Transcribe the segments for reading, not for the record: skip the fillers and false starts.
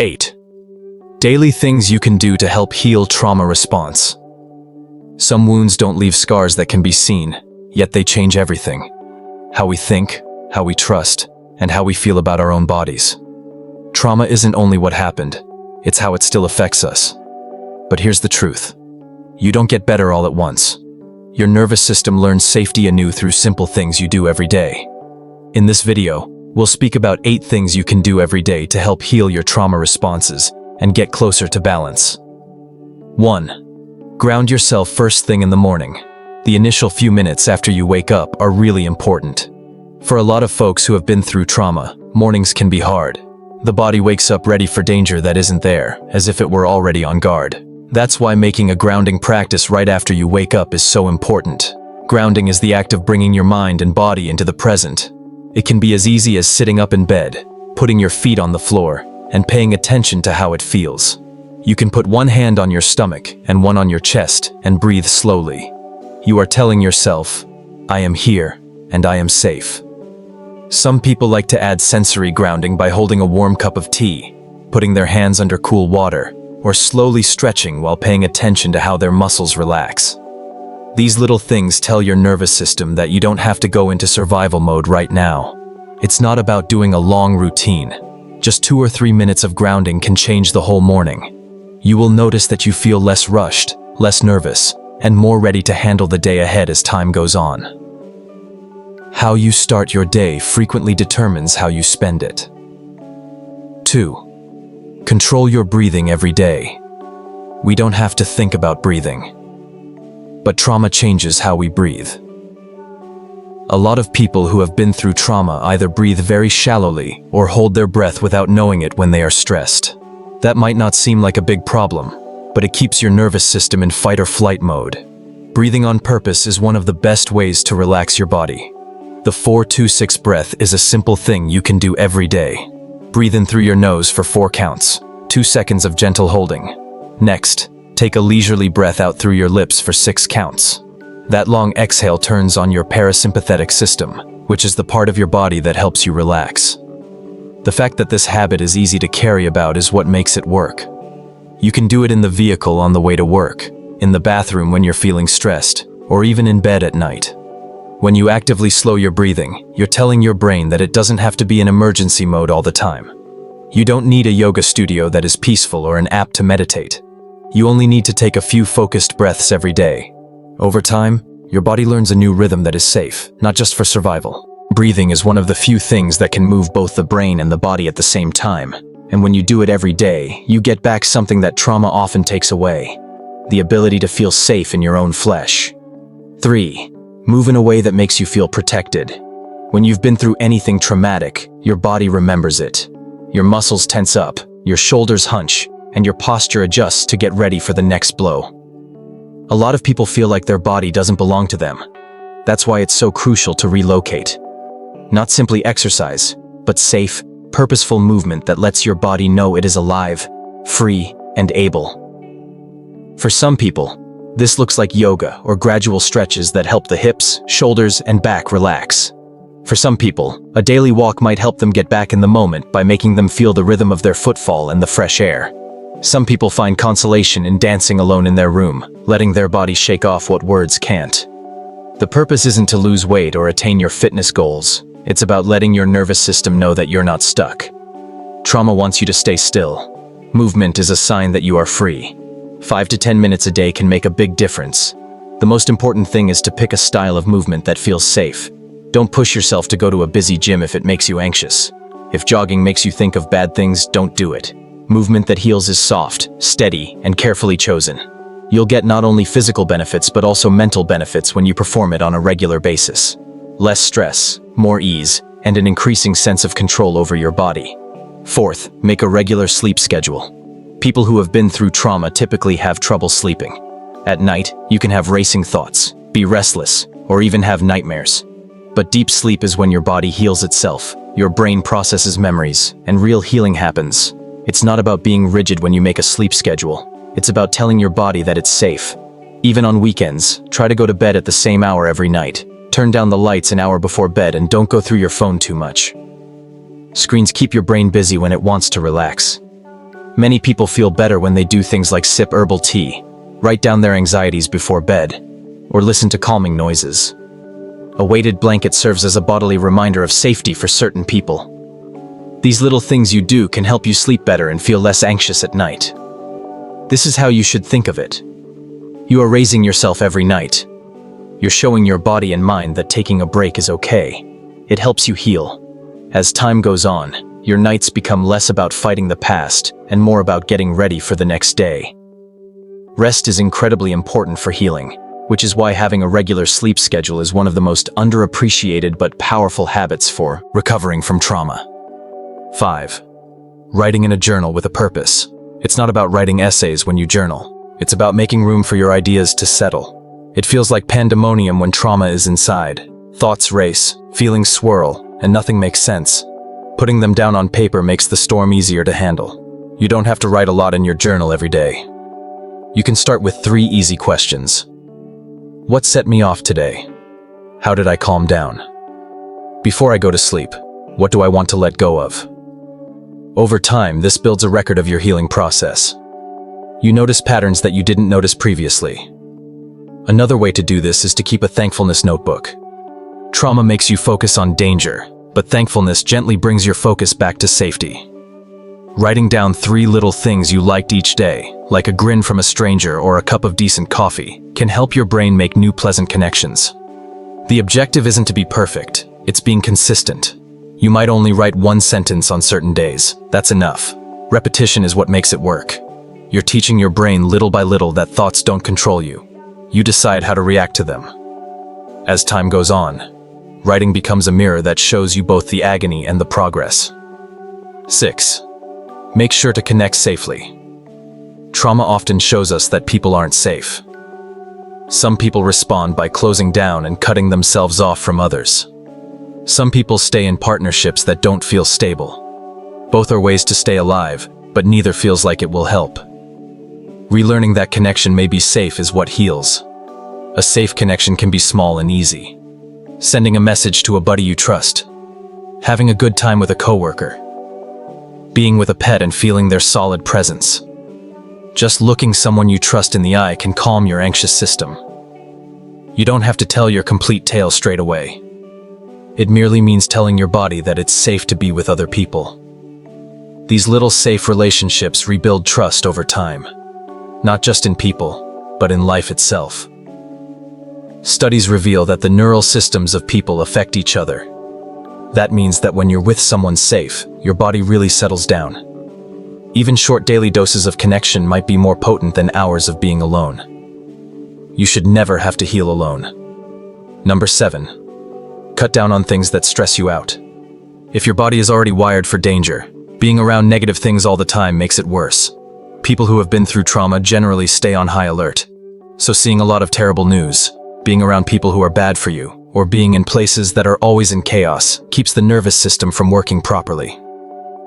8. Daily things you can do to help heal trauma response. Some wounds don't leave scars that can be seen, yet they change everything. How we think, how we trust, and how we feel about our own bodies. Trauma isn't only what happened, it's how it still affects us. But here's the truth. You don't get better all at once. Your nervous system learns safety anew through simple things you do every day. In this video, we'll speak about 8 things you can do every day to help heal your trauma responses and get closer to balance. 1. Ground yourself first thing in the morning. The initial few minutes after you wake up are really important. For a lot of folks who have been through trauma, mornings can be hard. The body wakes up ready for danger that isn't there, as if it were already on guard. That's why making a grounding practice right after you wake up is so important. Grounding is the act of bringing your mind and body into the present. It can be as easy as sitting up in bed, putting your feet on the floor, and paying attention to how it feels. You can put one hand on your stomach and one on your chest and breathe slowly. You are telling yourself, I am here and I am safe. Some people like to add sensory grounding by holding a warm cup of tea, putting their hands under cool water, or slowly stretching while paying attention to how their muscles relax. These little things tell your nervous system that you don't have to go into survival mode right now. It's not about doing a long routine. Just 2 or 3 minutes of grounding can change the whole morning. You will notice that you feel less rushed, less nervous, and more ready to handle the day ahead as time goes on. How you start your day frequently determines how you spend it. 2. Control your breathing every day. We don't have to think about breathing, but trauma changes how we breathe. A lot of people who have been through trauma either breathe very shallowly or hold their breath without knowing it when they are stressed. That might not seem like a big problem, but it keeps your nervous system in fight or flight mode. Breathing on purpose is one of the best ways to relax your body. The 4-2-6 breath is a simple thing you can do every day. Breathe in through your nose for 4 counts, 2 seconds of gentle holding. Next, take a leisurely breath out through your lips for 6 counts. That long exhale turns on your parasympathetic system, which is the part of your body that helps you relax. The fact that this habit is easy to carry about is what makes it work. You can do it in the vehicle on the way to work, in the bathroom when you're feeling stressed, or even in bed at night. When you actively slow your breathing, you're telling your brain that it doesn't have to be in emergency mode all the time. You don't need a yoga studio that is peaceful or an app to meditate. You only need to take a few focused breaths every day. Over time, your body learns a new rhythm that is safe, not just for survival. Breathing is one of the few things that can move both the brain and the body at the same time. And when you do it every day, you get back something that trauma often takes away: the ability to feel safe in your own flesh. 3. Move in a way that makes you feel protected. When you've been through anything traumatic, your body remembers it. Your muscles tense up, your shoulders hunch, and your posture adjusts to get ready for the next blow. A lot of people feel like their body doesn't belong to them. That's why it's so crucial to relocate. Not simply exercise, but safe, purposeful movement that lets your body know it is alive, free, and able. For some people, this looks like yoga or gradual stretches that help the hips, shoulders, and back relax. For some people, a daily walk might help them get back in the moment by making them feel the rhythm of their footfall and the fresh air. Some people find consolation in dancing alone in their room, letting their body shake off what words can't. The purpose isn't to lose weight or attain your fitness goals. It's about letting your nervous system know that you're not stuck. Trauma wants you to stay still. Movement is a sign that you are free. 5 to 10 minutes a day can make a big difference. The most important thing is to pick a style of movement that feels safe. Don't push yourself to go to a busy gym if it makes you anxious. If jogging makes you think of bad things, don't do it. Movement that heals is soft, steady, and carefully chosen. You'll get not only physical benefits but also mental benefits when you perform it on a regular basis. Less stress, more ease, and an increasing sense of control over your body. 4th, make a regular sleep schedule. People who have been through trauma typically have trouble sleeping. At night, you can have racing thoughts, be restless, or even have nightmares. But deep sleep is when your body heals itself, your brain processes memories, and real healing happens. It's not about being rigid when you make a sleep schedule. It's about telling your body that it's safe. Even on weekends, try to go to bed at the same hour every night. Turn down the lights an hour before bed and don't go through your phone too much. Screens keep your brain busy when it wants to relax. Many people feel better when they do things like sip herbal tea, write down their anxieties before bed, or listen to calming noises. A weighted blanket serves as a bodily reminder of safety for certain people. These little things you do can help you sleep better and feel less anxious at night. This is how you should think of it. You are raising yourself every night. You're showing your body and mind that taking a break is okay. It helps you heal. As time goes on, your nights become less about fighting the past and more about getting ready for the next day. Rest is incredibly important for healing, which is why having a regular sleep schedule is one of the most underappreciated but powerful habits for recovering from trauma. 5. Writing in a journal with a purpose. It's not about writing essays when you journal. It's about making room for your ideas to settle. It feels like pandemonium when trauma is inside. Thoughts race, feelings swirl, and nothing makes sense. Putting them down on paper makes the storm easier to handle. You don't have to write a lot in your journal every day. You can start with 3 easy questions. What set me off today? How did I calm down? Before I go to sleep, what do I want to let go of? Over time, this builds a record of your healing process. You notice patterns that you didn't notice previously. Another way to do this is to keep a thankfulness notebook. Trauma makes you focus on danger, but thankfulness gently brings your focus back to safety. Writing down 3 little things you liked each day, like a grin from a stranger or a cup of decent coffee, can help your brain make new pleasant connections. The objective isn't to be perfect, it's being consistent. You might only write 1 sentence on certain days. That's enough. Repetition is what makes it work. You're teaching your brain little by little that thoughts don't control you. You decide how to react to them. As time goes on, writing becomes a mirror that shows you both the agony and the progress. 6. Make sure to connect safely. Trauma often shows us that people aren't safe. Some people respond by closing down and cutting themselves off from others. Some people stay in partnerships that don't feel stable. Both are ways to stay alive, but neither feels like it will help. Relearning that connection may be safe is what heals. A safe connection can be small and easy. Sending a message to a buddy you trust. Having a good time with a coworker. Being with a pet and feeling their solid presence. Just looking someone you trust in the eye can calm your anxious system. You don't have to tell your complete tale straight away. It merely means telling your body that it's safe to be with other people. These little safe relationships rebuild trust over time, not just in people, but in life itself. Studies reveal that the neural systems of people affect each other. That means that when you're with someone safe, your body really settles down. Even short daily doses of connection might be more potent than hours of being alone. You should never have to heal alone. Number 7. Cut down on things that stress you out. If your body is already wired for danger, being around negative things all the time makes it worse. People who have been through trauma generally stay on high alert. So seeing a lot of terrible news, being around people who are bad for you, or being in places that are always in chaos keeps the nervous system from working properly.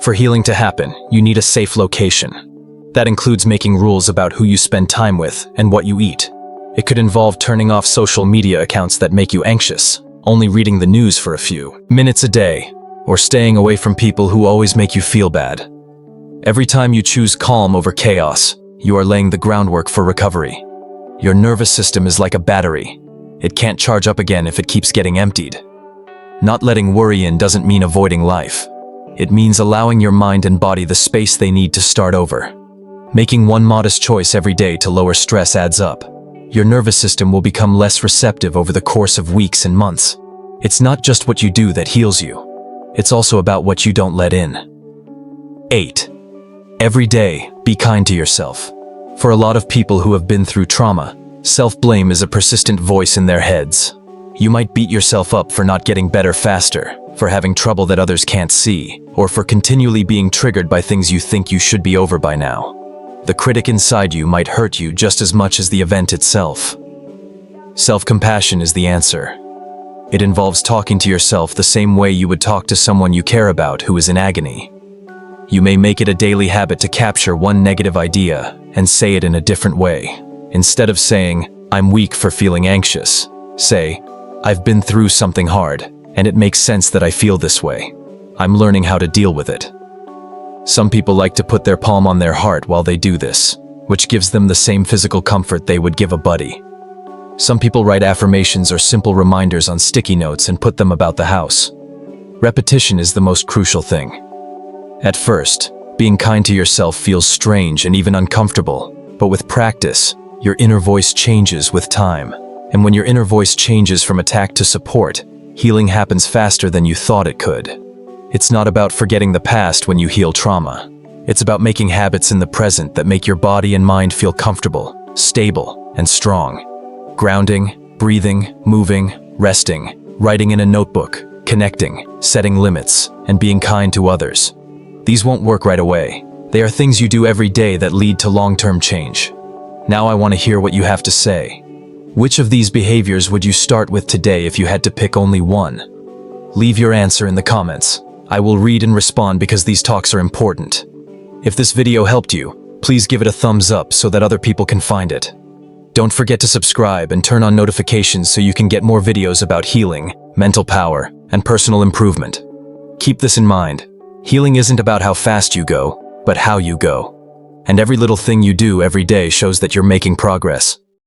For healing to happen, you need a safe location. That includes making rules about who you spend time with and what you eat. It could involve turning off social media accounts that make you anxious, only reading the news for a few minutes a day, or staying away from people who always make you feel bad. Every time you choose calm over chaos, you are laying the groundwork for recovery. Your nervous system is like a battery. It can't charge up again if it keeps getting emptied. Not letting worry in doesn't mean avoiding life. It means allowing your mind and body the space they need to start over. Making one modest choice every day to lower stress adds up. Your nervous system will become less receptive over the course of weeks and months. It's not just what you do that heals you. It's also about what you don't let in. 8. Every day, be kind to yourself. For a lot of people who have been through trauma, self-blame is a persistent voice in their heads. You might beat yourself up for not getting better faster, for having trouble that others can't see, or for continually being triggered by things you think you should be over by now. The critic inside you might hurt you just as much as the event itself. Self-compassion is the answer. It involves talking to yourself the same way you would talk to someone you care about who is in agony. You may make it a daily habit to capture one negative idea and say it in a different way. Instead of saying, "I'm weak for feeling anxious," say, "I've been through something hard, and it makes sense that I feel this way. I'm learning how to deal with it." Some people like to put their palm on their heart while they do this, which gives them the same physical comfort they would give a buddy. Some people write affirmations or simple reminders on sticky notes and put them about the house. Repetition is the most crucial thing. At first, being kind to yourself feels strange and even uncomfortable, but with practice, your inner voice changes with time. And when your inner voice changes from attack to support, healing happens faster than you thought it could. It's not about forgetting the past when you heal trauma. It's about making habits in the present that make your body and mind feel comfortable, stable, and strong. Grounding, breathing, moving, resting, writing in a notebook, connecting, setting limits, and being kind to others. These won't work right away. They are things you do every day that lead to long-term change. Now I want to hear what you have to say. Which of these behaviors would you start with today if you had to pick only one? Leave your answer in the comments. I will read and respond because these talks are important. If this video helped you, please give it a thumbs up so that other people can find it. Don't forget to subscribe and turn on notifications so you can get more videos about healing, mental power, and personal improvement. Keep this in mind. Healing isn't about how fast you go, but how you go. And every little thing you do every day shows that you're making progress.